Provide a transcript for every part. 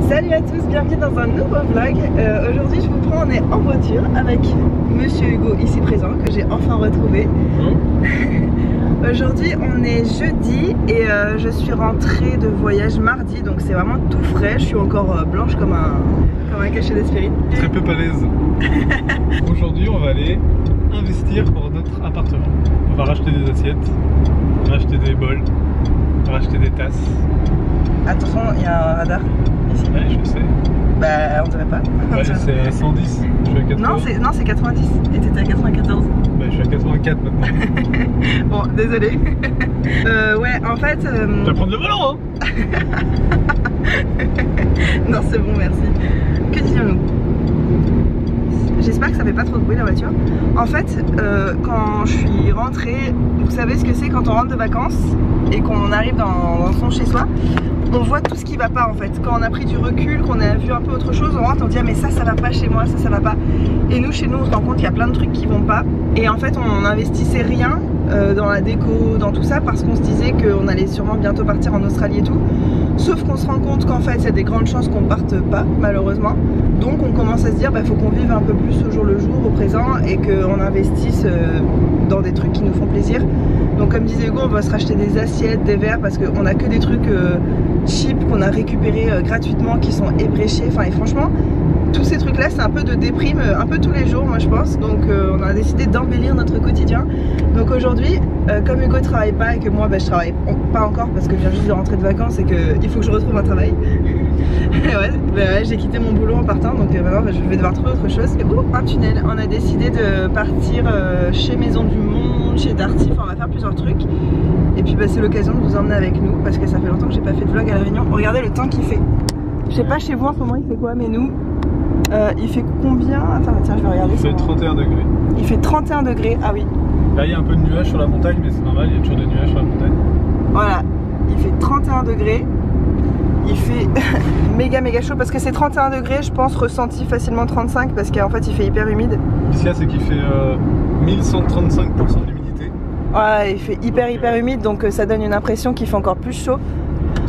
Salut à tous, bienvenue dans un nouveau vlog. Aujourd'hui je vous prends, on est en voiture avec Monsieur Hugo ici présent que j'ai enfin retrouvé. Aujourd'hui on est jeudi et je suis rentrée de voyage mardi, donc c'est vraiment tout frais. Je suis encore blanche comme un cachet d'aspirine. Très peu palaise. Aujourd'hui on va aller investir pour notre appartement. On va racheter des assiettes, racheter des bols, racheter des tasses. Attention, il y a un radar ici. Ouais, je sais. Bah on dirait pas. Ouais, c'est à 110, je suis à 80. Non c'est 90 et t'étais à 94. Bah je suis à 84 maintenant. Bon désolé. Ouais en fait... Tu vas prendre le volant hein. Non c'est bon merci. Que disions-nous? J'espère que ça fait pas trop de bruit la voiture. En fait, quand je suis rentrée, vous savez ce que c'est quand on rentre de vacances et qu'on arrive dans son chez soi, on voit tout ce qui va pas en fait. Quand on a pris du recul, qu'on a vu un peu autre chose, on rentre, on dit ah, mais ça va pas chez moi, ça va pas. Et nous chez nous on se rend compte qu'il y a plein de trucs qui vont pas. Et en fait on n'investissait rien dans la déco, dans tout ça, parce qu'on se disait qu'on allait sûrement bientôt partir en Australie et tout. Sauf qu'on se rend compte qu'en fait il y a des grandes chances qu'on parte pas malheureusement. Donc on commence à se dire bah faut qu'on vive un peu plus au jour le jour, au présent, et qu'on investisse dans des trucs qui nous font plaisir. Donc comme disait Hugo, on va se racheter des assiettes, des verres, parce qu'on a que des trucs cheap qu'on a récupérés gratuitement, qui sont ébréchés, enfin et franchement tous ces trucs là c'est un peu de déprime un peu tous les jours moi je pense. Donc on a décidé d'embellir notre quotidien. Donc aujourd'hui comme Hugo travaille pas et que moi bah, je travaille pas encore parce que je viens juste de rentrer de vacances et qu'il faut que je retrouve un travail. Ouais, j'ai quitté mon boulot en partant, donc maintenant bah, je vais devoir trouver autre chose. Un tunnel, on a décidé de partir chez Maison du Monde, chez Darty, enfin on va faire plusieurs trucs. Et puis bah, c'est l'occasion de vous emmener avec nous parce que ça fait longtemps que j'ai pas fait de vlog à La Réunion. Regardez le temps qu'il fait. Je sais pas chez vous en ce moment il fait quoi, mais nous il fait combien? Attends, tiens, je vais regarder. Il fait 31 degrés. Il fait 31 degrés, ah oui. Là il y a un peu de nuages sur la montagne, mais c'est normal, il y a toujours des nuages sur la montagne. Voilà, il fait 31 degrés. Il fait méga chaud parce que c'est 31 degrés, je pense, ressenti facilement 35 parce qu'en fait il fait hyper humide. Ce qu'il y a c'est qu'il fait 1135% d'humidité. Ouais, il fait hyper humide, donc ça donne une impression qu'il fait encore plus chaud.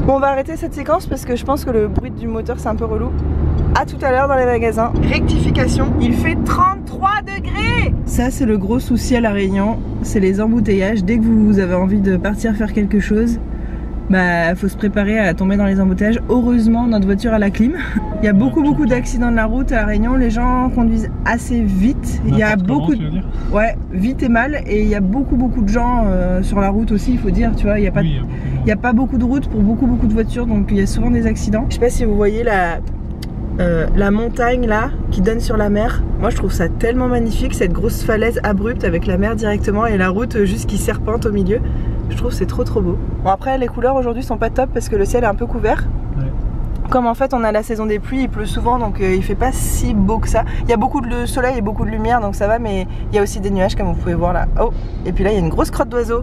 Bon, on va arrêter cette séquence parce que je pense que le bruit du moteur c'est un peu relou. A tout à l'heure dans les magasins. Rectification, il fait 33 degrés. Ça c'est le gros souci à La Réunion, c'est les embouteillages. Dès que vous avez envie de partir faire quelque chose, bah faut se préparer à tomber dans les embouteillages. Heureusement notre voiture a la clim. Il y a beaucoup d'accidents de la route à La Réunion. Les gens conduisent assez vite. Il y a beaucoup de... Ouais, vite et mal. Et il y a beaucoup de gens sur la route aussi, il faut dire, tu vois. Il y a pas beaucoup de routes pour beaucoup de voitures, donc il y a souvent des accidents. Je sais pas si vous voyez la montagne là qui donne sur la mer. Moi je trouve ça tellement magnifique, cette grosse falaise abrupte avec la mer directement et la route juste qui serpente au milieu. Je trouve c'est trop beau. Bon après les couleurs aujourd'hui sont pas top parce que le ciel est un peu couvert. Ouais. Comme en fait on a la saison des pluies, il pleut souvent donc il fait pas si beau que ça. Il y a beaucoup de soleil et beaucoup de lumière donc ça va, mais il y a aussi des nuages comme vous pouvez voir là. Oh, et puis là il y a une grosse crotte d'oiseau.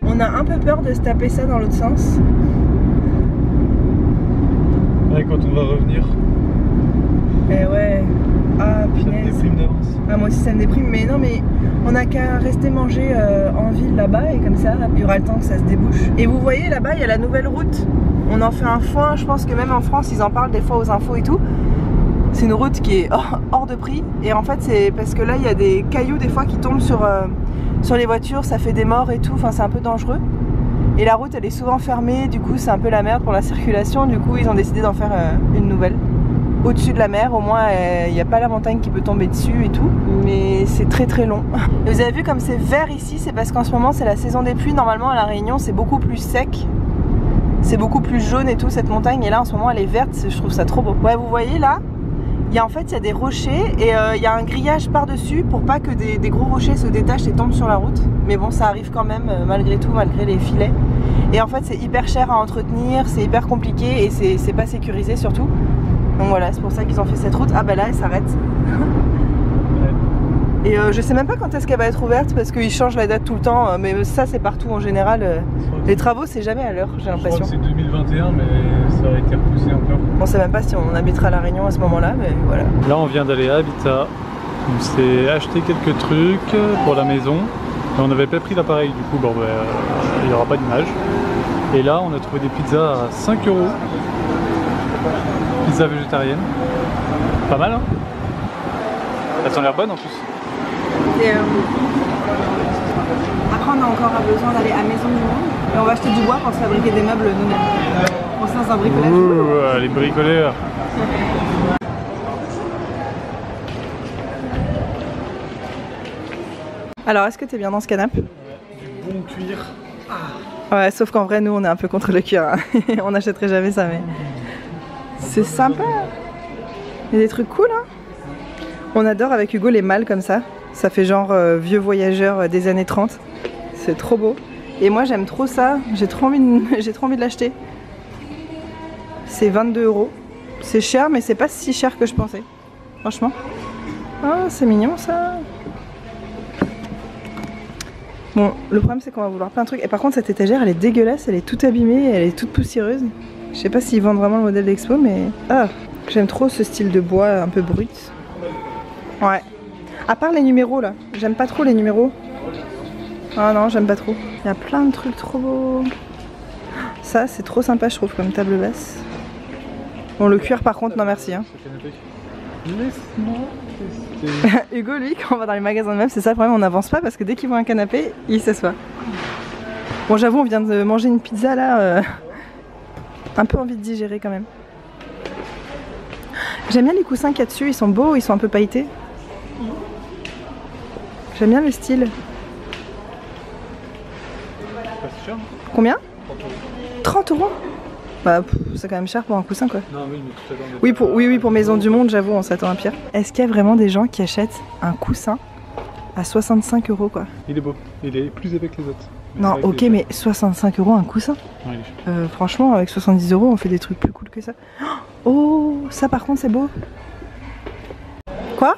On a un peu peur de se taper ça dans l'autre sens. Ouais, quand on va revenir. Et ouais. Ah punaise. Ça me déprime d'avance. Ah moi aussi ça me déprime, mais non mais on a qu'à rester manger en ville là-bas et comme ça il y aura le temps que ça se débouche. Et vous voyez là-bas il y a la nouvelle route. On en fait un foin, je pense que même en France ils en parlent des fois aux infos et tout. C'est une route qui est hors de prix et en fait c'est parce que là il y a des cailloux des fois qui tombent sur les voitures, ça fait des morts et tout, enfin c'est un peu dangereux. Et la route elle est souvent fermée, du coup c'est un peu la merde pour la circulation, du coup ils ont décidé d'en faire une nouvelle. Au-dessus de la mer, au moins il n'y a pas la montagne qui peut tomber dessus et tout, mais c'est très long. Et vous avez vu comme c'est vert ici, c'est parce qu'en ce moment c'est la saison des pluies, normalement à La Réunion c'est beaucoup plus sec. C'est beaucoup plus jaune et tout cette montagne, et là en ce moment elle est verte, je trouve ça trop beau. Ouais vous voyez là, il y a des rochers et il y a un grillage par dessus pour pas que des gros rochers se détachent et tombent sur la route. Mais bon ça arrive quand même malgré tout, malgré les filets. Et en fait c'est hyper cher à entretenir, c'est hyper compliqué et c'est pas sécurisé surtout. Donc voilà, c'est pour ça qu'ils ont fait cette route. Ah bah là elle s'arrête. Et je sais même pas quand est-ce qu'elle va être ouverte parce qu'ils changent la date tout le temps, mais ça c'est partout en général. Les travaux c'est jamais à l'heure, j'ai l'impression. Je crois que c'est 2021 mais ça a été repoussé encore. On sait même pas si on habitera à La Réunion à ce moment-là, mais voilà. Là on vient d'aller à Habitat On s'est acheté quelques trucs pour la maison. Et on n'avait pas pris l'appareil, du coup, bon, il n'y aura pas d'image. Et là, on a trouvé des pizzas à 5 €. Pizza végétarienne. Pas mal, hein? Elles ont l'air bonnes en plus. Et après, on a encore besoin d'aller à Maison du Monde. Et on va acheter du bois pour se fabriquer des meubles nous-mêmes. On se lance un bricolage. Ouh, les bricoleurs. Alors, est-ce que t'es bien dans ce canapé? Du bon cuir. Ouais, sauf qu'en vrai, nous, on est un peu contre le cuir. Hein. On n'achèterait jamais ça, mais c'est sympa. Il y a des trucs cool, hein. On adore avec Hugo les malles comme ça. Ça fait genre vieux voyageur des années 30. C'est trop beau. Et moi, j'aime trop ça. J'ai trop envie de l'acheter. C'est 22 €. C'est cher, mais c'est pas si cher que je pensais. Franchement. Oh, c'est mignon ça. Bon, le problème c'est qu'on va vouloir plein de trucs. Et par contre, cette étagère, elle est dégueulasse, elle est toute abîmée, elle est toute poussiéreuse. Je sais pas s'ils vendent vraiment le modèle d'expo, mais... Ah, j'aime trop ce style de bois un peu brut. Ouais. À part les numéros là, j'aime pas trop les numéros. Ah non, j'aime pas trop. Il y a plein de trucs trop beaux. Ça, c'est trop sympa, je trouve, comme table basse. Bon, le cuir par contre, non merci. Hein. Laisse-moi tester. Hugo, lui, quand on va dans les magasins de meubles, c'est ça le problème, on n'avance pas parce que dès qu'il voit un canapé, il s'assoit. Bon, j'avoue, on vient de manger une pizza là. Un peu envie de digérer quand même. J'aime bien les coussins qu'il y a dessus, ils sont beaux, ils sont un peu pailletés. J'aime bien le style. Pas si cher, non? Combien? 30 €. Bah, c'est quand même cher pour un coussin quoi. Non, oui, mais tout à l'heure. Oui, pour Maison du Monde, j'avoue, on s'attend à pire. Est-ce qu'il y a vraiment des gens qui achètent un coussin à 65 € quoi? Il est beau, il est plus épais que les autres. Non, ok, mais 65 € un coussin? Ouais, il est cher. Franchement, avec 70 €, on fait des trucs plus cool que ça. Oh, ça par contre, c'est beau. Quoi?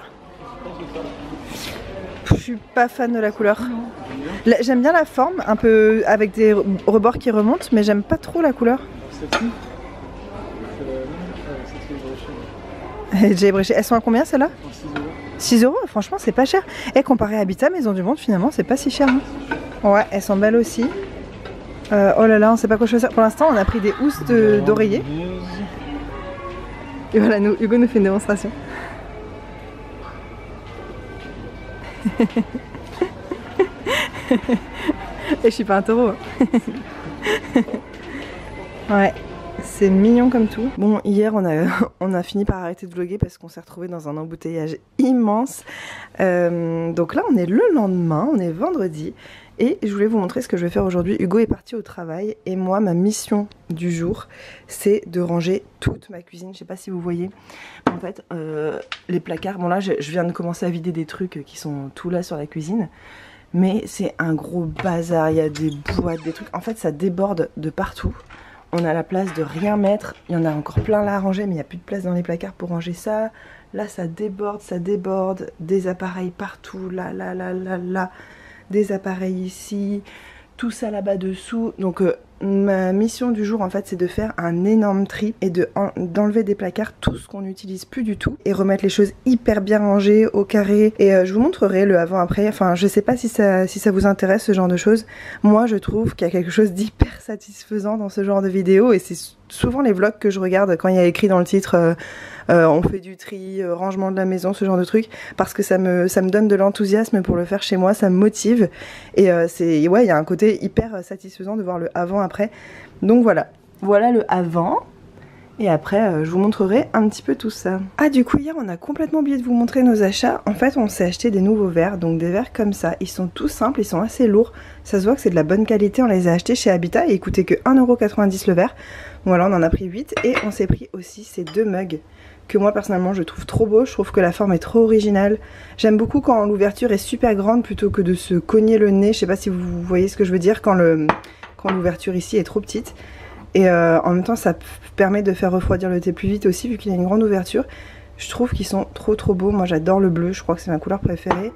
Je suis pas fan de la couleur. J'aime bien la forme, un peu avec des rebords qui remontent, mais j'aime pas trop la couleur. Celle-ci, c'est la... J'ai ébréché. Elles sont à combien celles-là? 6 €. 6 €, franchement, c'est pas cher. Et comparé à Habitat, Maison du Monde, finalement, c'est pas si cher. Hein. Ouais, elles sont belles aussi. Oh là là, on sait pas quoi choisir. Pour l'instant, on a pris des housses d'oreiller. Et voilà, Hugo nous fait une démonstration. Et je suis pas un taureau. Hein. Ouais, c'est mignon comme tout. Bon, hier on a fini par arrêter de vlogger parce qu'on s'est retrouvé dans un embouteillage immense. Donc là on est le lendemain, on est vendredi. Et je voulais vous montrer ce que je vais faire aujourd'hui. Hugo est parti au travail et moi, ma mission du jour, c'est de ranger toute ma cuisine. Je sais pas si vous voyez. En fait, les placards, bon là je viens de commencer à vider des trucs qui sont tout là sur la cuisine. Mais c'est un gros bazar, il y a des boîtes, des trucs. En fait, ça déborde de partout. On a la place de rien mettre. Il y en a encore plein là à ranger, mais il n'y a plus de place dans les placards pour ranger ça. Là, ça déborde, ça déborde. Des appareils partout, là. Des appareils ici. Tout ça là-bas dessous. Donc, ma mission du jour, en fait, c'est de faire un énorme tri et d'enlever des placards tout ce qu'on n'utilise plus du tout et remettre les choses hyper bien rangées au carré. Et je vous montrerai le avant-après. Enfin, je sais pas si ça vous intéresse ce genre de choses. Moi, je trouve qu'il y a quelque chose d'hyper satisfaisant dans ce genre de vidéo et c'est souvent les vlogs que je regarde quand il y a écrit dans le titre on fait du tri, rangement de la maison, ce genre de truc, parce que ça me donne de l'enthousiasme pour le faire chez moi, ça me motive et ouais, il y a un côté hyper satisfaisant de voir le avant-après. Donc voilà le avant. Et après, je vous montrerai un petit peu tout ça. Ah, du coup, hier, on a complètement oublié de vous montrer nos achats. En fait, on s'est acheté des nouveaux verres, donc des verres comme ça. Ils sont tout simples, ils sont assez lourds. Ça se voit que c'est de la bonne qualité. On les a achetés chez Habitat et ils coûtaient que 1,90 € le verre. Voilà, on en a pris 8 et on s'est pris aussi ces deux mugs que moi, personnellement, je trouve trop beau. Je trouve que la forme est trop originale. J'aime beaucoup quand l'ouverture est super grande plutôt que de se cogner le nez. Je sais pas si vous voyez ce que je veux dire quand l'ouverture ici est trop petite. Et en même temps ça permet de faire refroidir le thé plus vite aussi vu qu'il y a une grande ouverture. Je trouve qu'ils sont trop beaux, moi j'adore le bleu, je crois que c'est ma couleur préférée.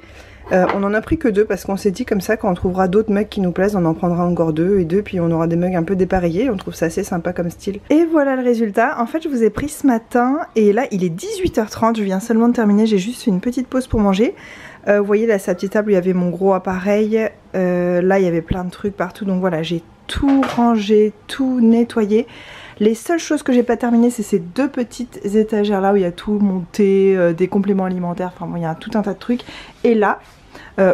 On en a pris que 2 parce qu'on s'est dit comme ça quand on trouvera d'autres mugs qui nous plaisent, on en prendra encore 2 et 2, puis on aura des mugs un peu dépareillés. On trouve ça assez sympa comme style. Et voilà le résultat. En fait je vous ai pris ce matin et là il est 18h30, je viens seulement de terminer, j'ai juste fait une petite pause pour manger. Vous voyez là sa petite table où il y avait mon gros appareil, là il y avait plein de trucs partout, donc voilà j'ai tout rangé, tout nettoyé. Les seules choses que j'ai pas terminées, c'est ces 2 petites étagères là où il y a tout mon thé, des compléments alimentaires, enfin bon, il y a tout un tas de trucs. Et là,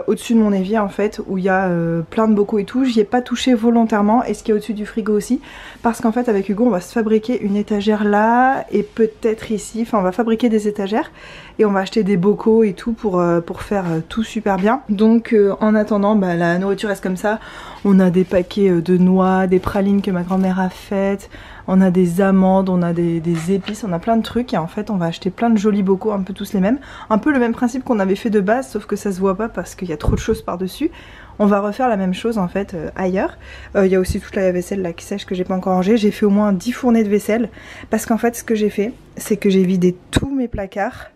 au-dessus de mon évier en fait, où il y a plein de bocaux et tout, j'y ai pas touché volontairement. Et ce qui est au-dessus du frigo aussi, parce qu'en fait avec Hugo on va se fabriquer une étagère là et peut-être ici, enfin on va fabriquer des étagères et on va acheter des bocaux et tout pour faire tout super bien. Donc en attendant, bah, la nourriture reste comme ça. On a des paquets de noix, des pralines que ma grand-mère a faites, on a des amandes, on a des épices, on a plein de trucs et en fait on va acheter plein de jolis bocaux, un peu tous les mêmes. Un peu le même principe qu'on avait fait de base, sauf que ça se voit pas parce qu'il y a trop de choses par-dessus. On va refaire la même chose en fait ailleurs. Il y a aussi toute la vaisselle là qui sèche que j'ai pas encore rangée. J'ai fait au moins 10 fournées de vaisselle parce qu'en fait ce que j'ai fait, c'est que j'ai vidé tous mes placards.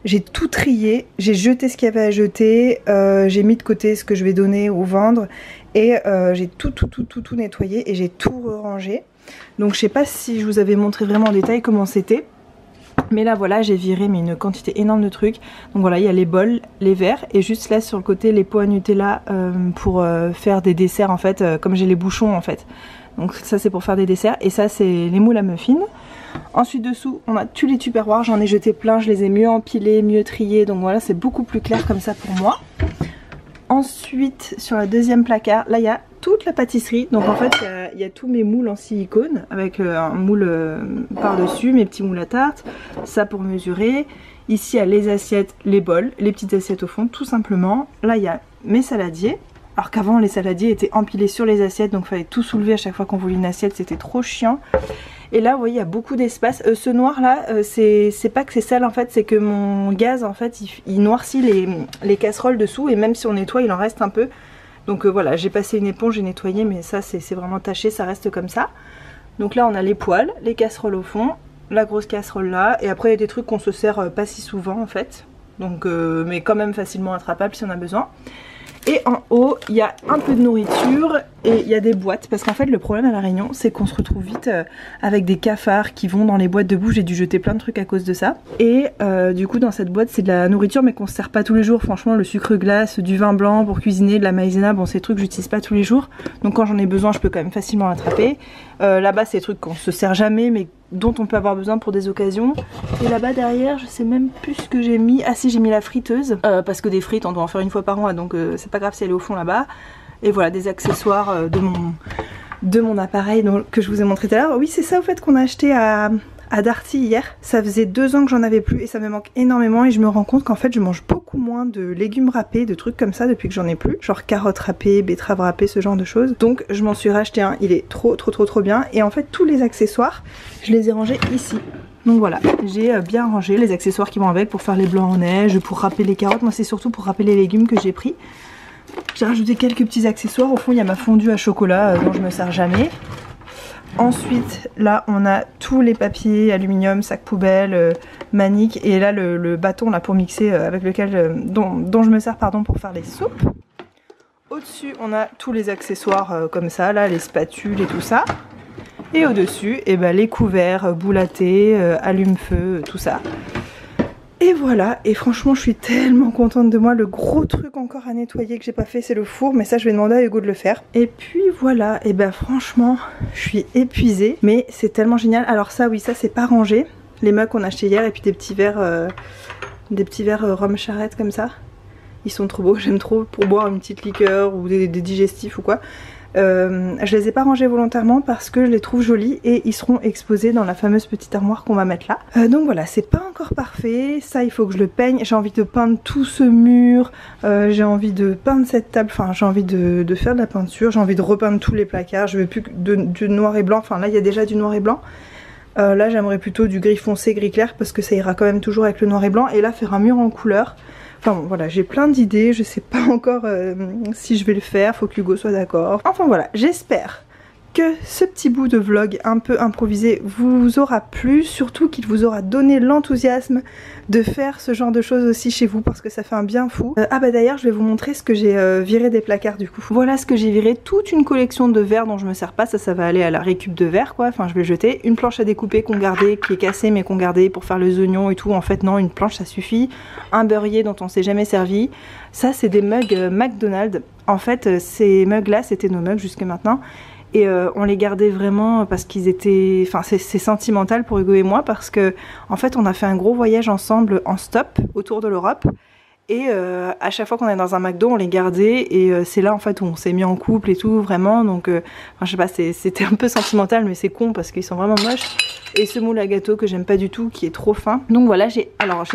J'ai tout trié, j'ai jeté ce qu'il y avait à jeter, j'ai mis de côté ce que je vais donner ou vendre et j'ai tout nettoyé et j'ai tout rangé. Donc je sais pas si je vous avais montré vraiment en détail comment c'était. Mais là voilà, j'ai viré mais une quantité énorme de trucs. Donc voilà, il y a les bols, les verres et juste là sur le côté les pots à Nutella pour faire des desserts en fait, comme j'ai les bouchons en fait. Donc ça c'est pour faire des desserts et ça c'est les moules à muffins. Ensuite dessous on a tous les tupperwares, j'en ai jeté plein, je les ai mieux empilés, mieux triés. Donc voilà, c'est beaucoup plus clair comme ça pour moi. Ensuite sur la deuxième placard, là il y a toute la pâtisserie. Donc en fait il y a tous mes moules en silicone avec un moule par dessus, mes petits moules à tarte, ça pour mesurer. Ici il y a les assiettes, les bols, les petites assiettes au fond tout simplement. Là il y a mes saladiers. Alors qu'avant les saladiers étaient empilés sur les assiettes, donc il fallait tout soulever à chaque fois qu'on voulait une assiette, c'était trop chiant. Et là vous voyez il y a beaucoup d'espace. Ce noir là c'est pas que c'est sale en fait, c'est que mon gaz en fait il noircit les casseroles dessous et même si on nettoie il en reste un peu. Donc voilà, j'ai passé une éponge, j'ai nettoyé mais ça c'est vraiment taché, ça reste comme ça. Donc là on a les poêles, les casseroles au fond, la grosse casserole là et après il y a des trucs qu'on se sert pas si souvent en fait. Donc mais quand même facilement attrapable si on a besoin. Et en haut, il y a un peu de nourriture et il y a des boîtes. Parce qu'en fait, le problème à La Réunion, c'est qu'on se retrouve vite avec des cafards qui vont dans les boîtes de bouffe. J'ai dû jeter plein de trucs à cause de ça. Et du coup, dans cette boîte, c'est de la nourriture mais qu'on se sert pas tous les jours. Franchement, le sucre glace, du vin blanc pour cuisiner, de la maïzena, bon, ces trucs, j'utilise pas tous les jours. Donc quand j'en ai besoin, je peux quand même facilement l'attraper. Là-bas, c'est des trucs qu'on se sert jamais mais dont on peut avoir besoin pour des occasions. Et là-bas derrière, je sais même plus ce que j'ai mis. Ah si, j'ai mis la friteuse parce que des frites on doit en faire une fois par mois, donc c'est pas grave si elle est au fond là-bas. Et voilà, des accessoires de mon appareil que je vous ai montré tout à l'heure. Oui, c'est ça au fait qu'on a acheté à Darty hier. Ça faisait 2 ans que j'en avais plus et ça me manque énormément et je me rends compte qu'en fait je mange beaucoup moins de légumes râpés, de trucs comme ça depuis que j'en ai plus, genre carottes râpées, betteraves râpées, ce genre de choses. Donc je m'en suis racheté un, il est trop bien et en fait tous les accessoires je les ai rangés ici. Donc voilà, j'ai bien rangé les accessoires qui vont avec pour faire les blancs en neige, pour râper les carottes. Moi c'est surtout pour râper les légumes que j'ai pris. J'ai rajouté quelques petits accessoires. Au fond il y a ma fondue à chocolat dont je me sers jamais. Ensuite là on a tous les papiers, aluminium, sac poubelle, manique et là le bâton là pour mixer avec lequel dont je me sers pardon pour faire les soupes. Au-dessus on a tous les accessoires comme ça, là les spatules et tout ça. Et au-dessus les couverts, boules à thé, allume-feu, tout ça. Et voilà, et franchement je suis tellement contente de moi. Le gros truc encore à nettoyer que j'ai pas fait c'est le four, mais ça je vais demander à Hugo de le faire. Et puis voilà, et franchement je suis épuisée, mais c'est tellement génial. Alors ça oui, ça c'est pas rangé, les mugs qu'on a achetés hier et puis des petits verres rhum charrette comme ça. Ils sont trop beaux, j'aime trop pour boire une petite liqueur ou des digestifs ou quoi. Je les ai pas rangés volontairement parce que je les trouve jolis et ils seront exposés dans la fameuse petite armoire qu'on va mettre là. Donc voilà, c'est pas encore parfait, ça il faut que je le peigne. J'ai envie de peindre tout ce mur, j'ai envie de peindre cette table, enfin j'ai envie de faire de la peinture, j'ai envie de repeindre tous les placards, je veux plus que du noir et blanc, enfin là il y a déjà du noir et blanc. Là j'aimerais plutôt du gris foncé, gris clair parce que ça ira quand même toujours avec le noir et blanc et là faire un mur en couleur. Enfin bon, voilà, j'ai plein d'idées, je sais pas encore si je vais le faire, faut que Hugo soit d'accord. Enfin voilà, j'espère que ce petit bout de vlog un peu improvisé vous aura plu, surtout qu'il vous aura donné l'enthousiasme de faire ce genre de choses aussi chez vous parce que ça fait un bien fou. Ah bah d'ailleurs je vais vous montrer ce que j'ai viré des placards du coup. Voilà ce que j'ai viré, toute une collection de verres dont je me sers pas, ça va aller à la récup de verres quoi, enfin je vais le jeter. Une planche à découper qu'on gardait, qui est cassée mais qu'on gardait pour faire les oignons et tout, en fait non, une planche ça suffit. Un beurrier dont on s'est jamais servi. Ça c'est des mugs McDonald's. En fait ces mugs là c'était nos mugs jusque maintenant. Et on les gardait vraiment parce qu'ils étaient... Enfin c'est sentimental pour Hugo et moi parce que en fait on a fait un gros voyage ensemble en stop autour de l'Europe. Et à chaque fois qu'on est dans un McDo on les gardait et c'est là en fait où on s'est mis en couple et tout vraiment. Donc enfin, je sais pas, c'était un peu sentimental mais c'est con parce qu'ils sont vraiment moches. Et ce moule à gâteau que j'aime pas du tout qui est trop fin. Donc voilà, j'ai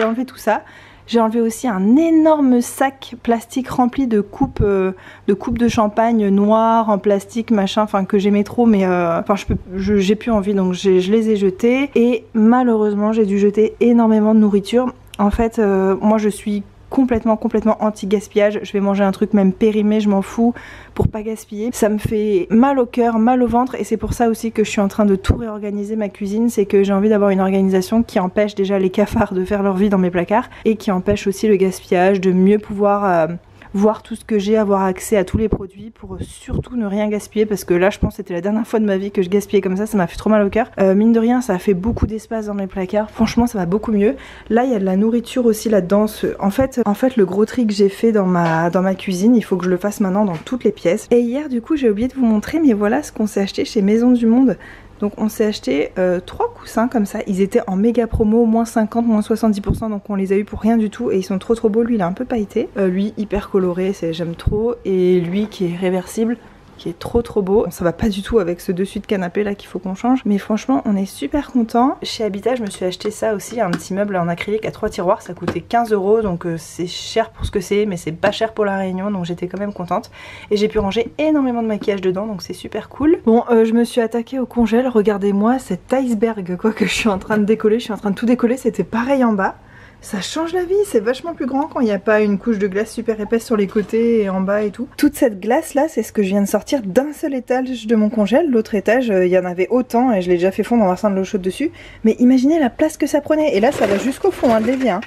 enlevé tout ça. J'ai enlevé aussi un énorme sac plastique rempli de coupes de champagne noires en plastique machin, enfin que j'aimais trop mais enfin j'ai plus envie donc je les ai jetés. Et malheureusement j'ai dû jeter énormément de nourriture. En fait moi je suis complètement anti-gaspillage, je vais manger un truc même périmé, je m'en fous pour pas gaspiller. Ça me fait mal au cœur, mal au ventre et c'est pour ça aussi que je suis en train de tout réorganiser ma cuisine, c'est que j'ai envie d'avoir une organisation qui empêche déjà les cafards de faire leur vie dans mes placards et qui empêche aussi le gaspillage, de mieux pouvoir voir tout ce que j'ai, avoir accès à tous les produits pour surtout ne rien gaspiller parce que là je pense que c'était la dernière fois de ma vie que je gaspillais comme ça m'a fait trop mal au cœur. Mine de rien ça a fait beaucoup d'espace dans mes placards, franchement ça va beaucoup mieux. Là il y a de la nourriture aussi là-dedans. En fait le gros tri que j'ai fait dans ma cuisine, il faut que je le fasse maintenant dans toutes les pièces. Et hier du coup j'ai oublié de vous montrer mais voilà ce qu'on s'est acheté chez Maison du Monde. Donc on s'est acheté 3 coussins comme ça, ils étaient en méga promo, moins 50, moins 70%, donc on les a eu pour rien du tout et ils sont trop beaux. Lui il est un peu pailleté, lui hyper coloré, j'aime trop, et lui qui est réversible, qui est trop beau. Ça va pas du tout avec ce dessus de canapé là qu'il faut qu'on change, mais franchement on est super content. Chez Habitat je me suis acheté ça aussi, un petit meuble en acrylique à 3 tiroirs, ça coûtait 15 € donc c'est cher pour ce que c'est mais c'est pas cher pour la Réunion, donc j'étais quand même contente. Et j'ai pu ranger énormément de maquillage dedans donc c'est super cool. Bon je me suis attaquée au congèle, regardez-moi cet iceberg quoi que je suis en train de décoller, je suis en train de tout décoller, c'était pareil en bas. Ça change la vie, c'est vachement plus grand quand il n'y a pas une couche de glace super épaisse sur les côtés et en bas et tout. Toute cette glace là, c'est ce que je viens de sortir d'un seul étage de mon congèle. L'autre étage, il y en avait autant et je l'ai déjà fait fondre en versant de l'eau chaude dessus. Mais imaginez la place que ça prenait. Et là ça va jusqu'au fond hein, de l'évier. Hein.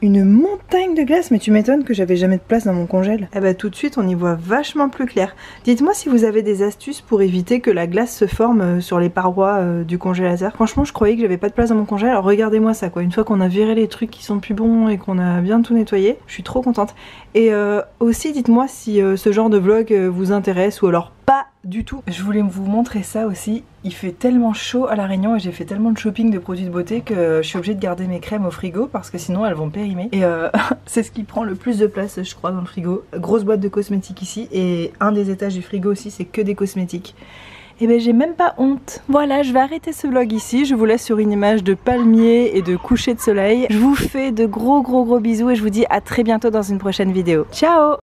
Une montagne de glace, mais tu m'étonnes que j'avais jamais de place dans mon congèle. Eh bah tout de suite on y voit vachement plus clair. Dites-moi si vous avez des astuces pour éviter que la glace se forme sur les parois du congélateur. Franchement je croyais que j'avais pas de place dans mon congèle, alors regardez-moi ça quoi. Une fois qu'on a viré les trucs qui sont plus bons et qu'on a bien tout nettoyé, je suis trop contente. Et aussi dites-moi si ce genre de vlog vous intéresse ou alors pas du tout. Je voulais vous montrer ça aussi. Il fait tellement chaud à la Réunion et j'ai fait tellement de shopping de produits de beauté que je suis obligée de garder mes crèmes au frigo parce que sinon elles vont périmer. Et c'est ce qui prend le plus de place je crois dans le frigo. Grosse boîte de cosmétiques ici et un des étages du frigo aussi c'est que des cosmétiques. Et ben j'ai même pas honte. Voilà, je vais arrêter ce vlog ici. Je vous laisse sur une image de palmier et de coucher de soleil. Je vous fais de gros bisous et je vous dis à très bientôt dans une prochaine vidéo. Ciao!